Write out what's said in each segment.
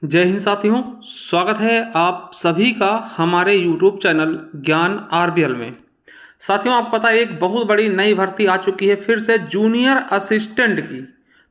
जय हिंद साथियों, स्वागत है आप सभी का हमारे YouTube चैनल ज्ञान आरबीएल में। साथियों, आपको पता है एक बहुत बड़ी नई भर्ती आ चुकी है फिर से जूनियर असिस्टेंट की।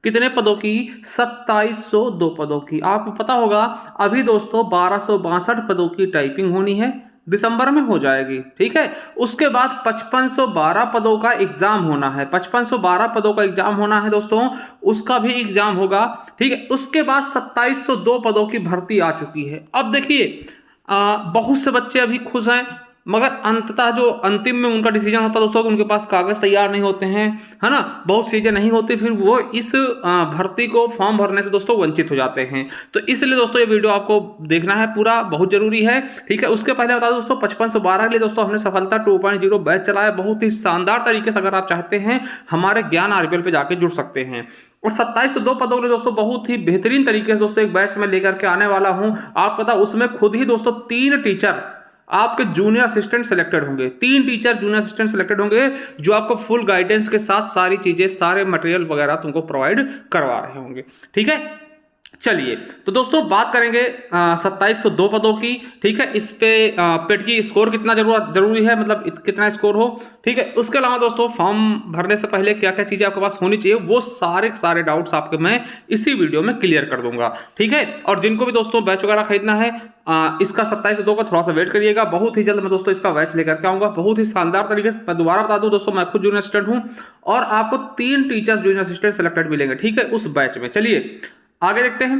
कितने पदों की? 2702 पदों की। आपको पता होगा अभी दोस्तों 1262 पदों की टाइपिंग होनी है, दिसंबर में हो जाएगी। ठीक है, उसके बाद 5512 पदों का एग्जाम होना है। 5512 पदों का एग्जाम होना है दोस्तों, उसका भी एग्जाम होगा। ठीक है, उसके बाद 2702 पदों की भर्ती आ चुकी है। अब देखिए, बहुत से बच्चे अभी खुश हैं, मगर अंततः जो अंतिम में उनका डिसीजन होता है दोस्तों, उनके पास कागज तैयार नहीं होते हैं, है ना, बहुत चीजें नहीं होती, फिर वो इस भर्ती को फॉर्म भरने से दोस्तों वंचित हो जाते हैं। तो इसलिए दोस्तों ये वीडियो आपको देखना है पूरा, बहुत जरूरी है। ठीक है, उसके पहले बता दो दोस्तों 5512 के लिए दोस्तों हमने सफलता 2.0 बैच चलाया, बहुत ही शानदार तरीके से। अगर आप चाहते हैं हमारे ज्ञान आरबीएल पे जाके जुड़ सकते हैं। और 2702 पदों के लिए दोस्तों बहुत ही बेहतरीन तरीके से दोस्तों एक बैच में लेकर के आने वाला हूं। आप पता उसमें खुद ही दोस्तों 3 टीचर आपके जूनियर असिस्टेंट सेलेक्टेड होंगे। 3 टीचर जूनियर असिस्टेंट सेलेक्टेड होंगे जो आपको फुल गाइडेंस के साथ सारी चीजें, सारे मटेरियल वगैरह तुमको प्रोवाइड करवा रहे होंगे। ठीक है, चलिए तो दोस्तों बात करेंगे 2702 पदों की। ठीक है, इस पे पेट की स्कोर कितना जरूरी है, मतलब कितना स्कोर हो। ठीक है, उसके अलावा दोस्तों फॉर्म भरने से पहले क्या क्या चीजें आपके पास होनी चाहिए, वो सारे डाउट्स आपके मैं इसी वीडियो में क्लियर कर दूंगा। ठीक है, और जिनको भी दोस्तों बैच वगैरह खरीदना है, इसका 2702 का थोड़ा सा वेट करिएगा, बहुत ही जल्द मैं दोस्तों इसका बैच लेकर के आऊंगा, बहुत ही शानदार तरीके से। मैं दोबारा बता दूं दोस्तों, मैं खुद जूनियर असिस्टेंट हूं और आपको 3 टीचर्स जूनियर असिस्टेंट सेलेक्टेड मिलेंगे। ठीक है, उस बैच में। चलिए आगे देखते हैं।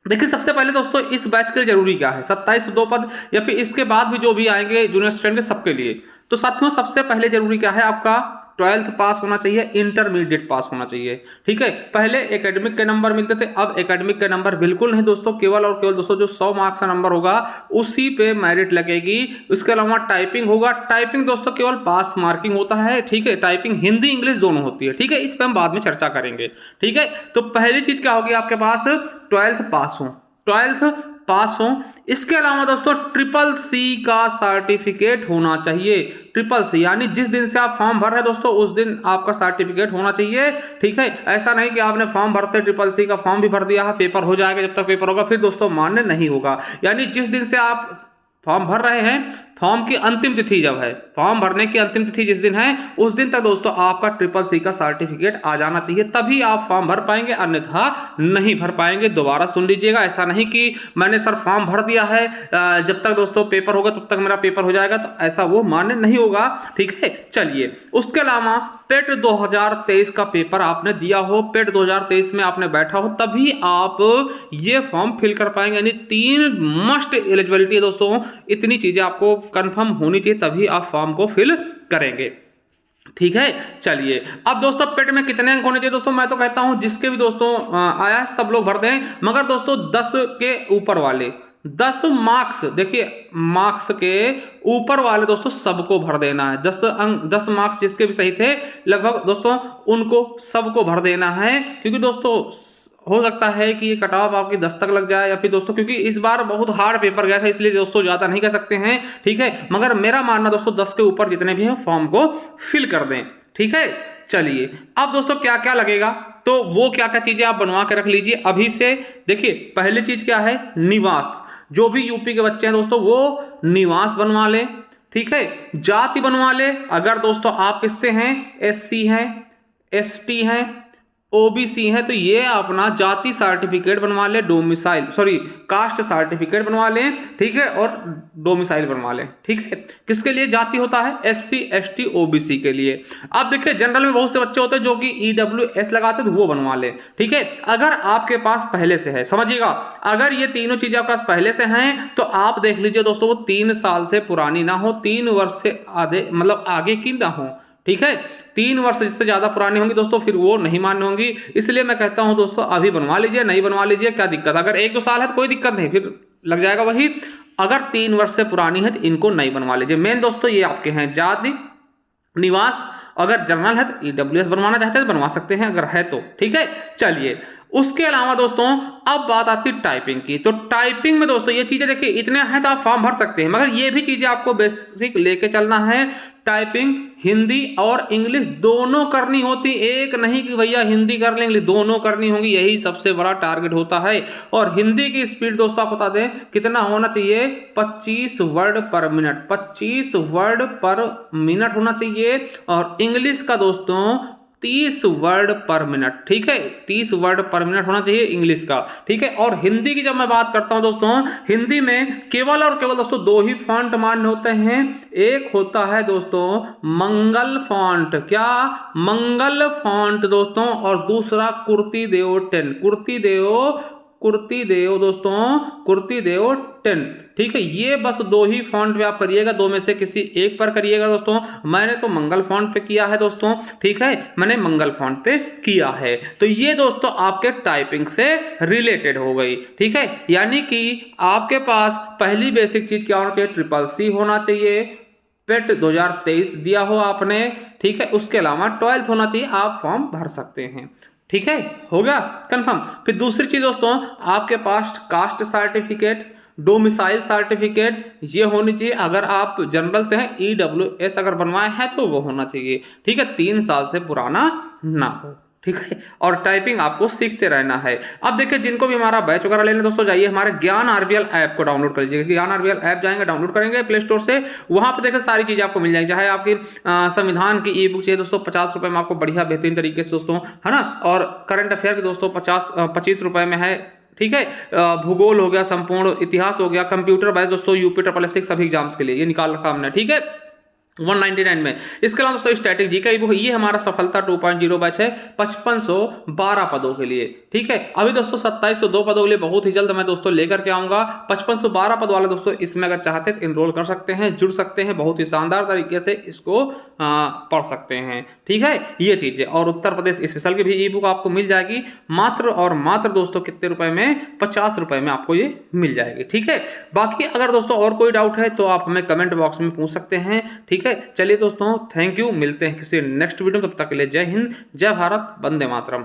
देखिए सबसे पहले दोस्तों इस बैच के लिए जरूरी क्या है, 2702 पद या फिर इसके बाद भी जो भी आएंगे जूनियर स्टूडेंट के सबके लिए। तो साथियों सबसे पहले जरूरी क्या है, आपका 12th पास होना चाहिए, इंटरमीडिएट पास होना चाहिए। ठीक है, पहले एकेडमिक के नंबर मिलते थे, अब एकेडमिक के नंबर बिल्कुल नहीं दोस्तों, केवल और केवल दोस्तों जो 100 मार्क्स का नंबर होगा उसी पे मेरिट लगेगी। इसके अलावा टाइपिंग होगा, टाइपिंग दोस्तों केवल पास मार्किंग होता है। ठीक है, टाइपिंग हिंदी इंग्लिश दोनों होती है। ठीक है, इस पर हम बाद में चर्चा करेंगे। ठीक है, तो पहली चीज क्या होगी, आपके पास 12th पास हो, 12th पास हो। इसके अलावा दोस्तों CCC का सर्टिफिकेट होना चाहिए। CCC यानी जिस दिन से आप फॉर्म भर रहे हैं दोस्तों उस दिन आपका सर्टिफिकेट होना चाहिए। ठीक है, ऐसा नहीं कि आपने फॉर्म भरते CCC का फॉर्म भी भर दिया है, पेपर हो जाएगा, जब तक पेपर होगा फिर दोस्तों मान्य नहीं होगा। यानी जिस दिन से आप फॉर्म भर रहे हैं, फॉर्म की अंतिम तिथि जब है, फॉर्म भरने की अंतिम तिथि जिस दिन है उस दिन तक दोस्तों आपका CCC का सर्टिफिकेट आ जाना चाहिए, तभी आप फॉर्म भर पाएंगे, अन्यथा नहीं भर पाएंगे। दोबारा सुन लीजिएगा, ऐसा नहीं कि मैंने सर फॉर्म भर दिया है, जब तक दोस्तों पेपर होगा तब तक मेरा पेपर हो जाएगा, तो ऐसा वो मान्य नहीं होगा। ठीक है, चलिए उसके अलावा पेट 2023 का पेपर आपने दिया हो, पेट 2023 में आपने बैठा हो, तभी आप ये फॉर्म फिल कर पाएंगे। यानी 3 मस्ट एलिजिबिलिटी है दोस्तों, इतनी चीजें आपको कंफर्म होनी चाहिए, तभी आप फॉर्म को फिल करेंगे। ठीक है, चलिए अब दोस्तों पेट में कितने अंक होने चाहिए दोस्तों, मैं तो कहता हूं जिसके भी दोस्तों आया है सब लोग भर दें, मगर दोस्तों 10 के ऊपर वाले, 10 मार्क्स, देखिए मार्क्स के ऊपर वाले दोस्तों सबको भर देना है। 10 अंक, 10 मार्क्स जिसके भी सही थे लगभग दोस्तों उनको सबको भर देना है, क्योंकि दोस्तों हो सकता है कि ये कट ऑफ आपकी 10 तक लग जाए, या फिर दोस्तों क्योंकि इस बार बहुत हार्ड पेपर गया था इसलिए दोस्तों ज्यादा नहीं कह सकते हैं। ठीक है, मगर मेरा मानना दोस्तों 10 के ऊपर जितने भी हैं फॉर्म को फिल कर दें। ठीक है, चलिए अब दोस्तों क्या क्या लगेगा, तो वो क्या क्या चीजें आप बनवा के रख लीजिए अभी से। देखिए पहली चीज क्या है, निवास। जो भी यूपी के बच्चे हैं दोस्तों वो निवास बनवा लें। ठीक है, जाति बनवा ले, अगर दोस्तों आप किससे हैं, SC हैं, ST हैं, OBC है, तो ये अपना जाति सर्टिफिकेट बनवा ले, डोमिसाइल सॉरी कास्ट सर्टिफिकेट बनवा लें। ठीक है, और डोमिसाइल बनवा लें। ठीक है, किसके लिए जाति होता है, SC ST OBC के लिए। अब देखिए जनरल में बहुत से बच्चे होते हैं जो कि EWS लगाते हैं, तो वो बनवा ले। ठीक है, अगर आपके पास पहले से है, समझिएगा, अगर ये तीनों चीजें आपके पास पहले से हैं तो आप देख लीजिए दोस्तों वो 3 साल से पुरानी ना हो, 3 वर्ष से आधे मतलब आगे की ना हो। ठीक है, 3 वर्ष जिससे ज्यादा पुरानी होंगी दोस्तों फिर वो नहीं मान्य होंगी। इसलिए मैं कहता हूं दोस्तों अभी बनवा लीजिए, नहीं बनवा लीजिए क्या दिक्कत, अगर 1-2 साल है तो कोई दिक्कत नहीं, फिर लग जाएगा वही। अगर 3 वर्ष से पुरानी है तो इनको नहीं बनवा लीजिए। मेन दोस्तों ये आपके हैं जाति, निवास, अगर जनरल है तो EWS बनवाना चाहते हैं तो बनवा सकते हैं अगर है तो। ठीक है, चलिए उसके अलावा दोस्तों अब बात आती है टाइपिंग की। तो टाइपिंग में दोस्तों ये चीजें देखिए इतने हैं तो आप फॉर्म भर सकते हैं, मगर ये भी चीजें आपको बेसिक लेके चलना है। टाइपिंग हिंदी और इंग्लिश दोनों करनी होती, एक नहीं कि भैया हिंदी कर लेंगे, दोनों करनी होंगी, यही सबसे बड़ा टारगेट होता है। और हिंदी की स्पीड दोस्तों आपको बता दें कितना होना चाहिए, 25 वर्ड पर मिनट, 25 वर्ड पर मिनट होना चाहिए। और इंग्लिश का दोस्तों 30 वर्ड पर मिनट, ठीक है, 30 वर्ड पर मिनट होना चाहिए इंग्लिश का, ठीक है। और हिंदी की जब मैं बात करता हूं दोस्तों, हिंदी में केवल और केवल दोस्तों दो ही फॉन्ट मान्य होते हैं। एक होता है दोस्तों मंगल फॉन्ट, क्या, मंगल फॉन्ट दोस्तों, और दूसरा कुर्ती देव 10, कुर्ती देव दोस्तों, कुर्ती देव 10, ठीक है। ये बस दो ही फॉन्ट पे आप करिएगा, दो में से किसी एक पर करिएगा दोस्तों। मैंने तो मंगल फॉन्ट पे किया है दोस्तों, ठीक है, मैंने मंगल फॉन्ट पे किया है। तो ये दोस्तों आपके टाइपिंग से रिलेटेड हो गई, ठीक है। यानी कि आपके पास पहली बेसिक चीज क्या होना चाहिए, CCC होना चाहिए, पेट 2023 दिया हो आपने, ठीक है। उसके अलावा 12th होना चाहिए, आप फॉर्म भर सकते हैं, ठीक है, हो गया कंफर्म। फिर दूसरी चीज दोस्तों, आपके पास कास्ट सर्टिफिकेट, डोमिसाइल सर्टिफिकेट ये होनी चाहिए। अगर आप जनरल से हैं, EWS अगर बनवाए हैं तो वो होना चाहिए, ठीक है, 3 साल से पुराना ना हो, ठीक है। और टाइपिंग आपको सीखते रहना है। अब देखिए जिनको भी हमारा बैच वगैरह लेने दोस्तों, जाइए हमारे ज्ञान RBL ऐप को डाउनलोड कर लीजिएगा। ज्ञान RBL ऐप जाएंगे, डाउनलोड करेंगे प्ले स्टोर से, वहां पर देखिए सारी चीजें आपको मिल जाएगी। चाहे आपकी संविधान की ई बुक चाहिए दोस्तों, 50 रुपए में आपको बढ़िया बेहतरीन तरीके से दोस्तों, है ना। और करंट अफेयर की दोस्तों 25 रुपए में है, ठीक है। भूगोल हो गया, संपूर्ण इतिहास हो गया, कंप्यूटर बैच दोस्तों UP SSS सभी एग्जाम्स के लिए ये निकाल रखा हमने, ठीक है, 199 में। इसके अलावा दोस्तों स्टैटिक जी का ई बुक, ये हमारा सफलता 2.0 बैच है 5512 पदों के लिए, ठीक है। अभी दोस्तों 2702 पदों के लिए बहुत ही जल्द मैं दोस्तों लेकर के आऊंगा। 5512 पद वाले दोस्तों इसमें अगर चाहते तो इनरोल कर सकते हैं, जुड़ सकते हैं, बहुत ही शानदार तरीके से इसको पढ़ सकते हैं, ठीक है, ये चीजें। और उत्तर प्रदेश स्पेशल की भी ई बुक आपको मिल जाएगी मात्र और मात्र दोस्तों कितने रुपए में, 50 रुपए में आपको ये मिल जाएगी, ठीक है। बाकी अगर दोस्तों और कोई डाउट है तो आप हमें कमेंट बॉक्स में पूछ सकते हैं, ठीक है। चलिए दोस्तों, थैंक यू, मिलते हैं किसी नेक्स्ट वीडियो में, तब तक के लिए जय हिंद, जय भारत, वंदे मातरम।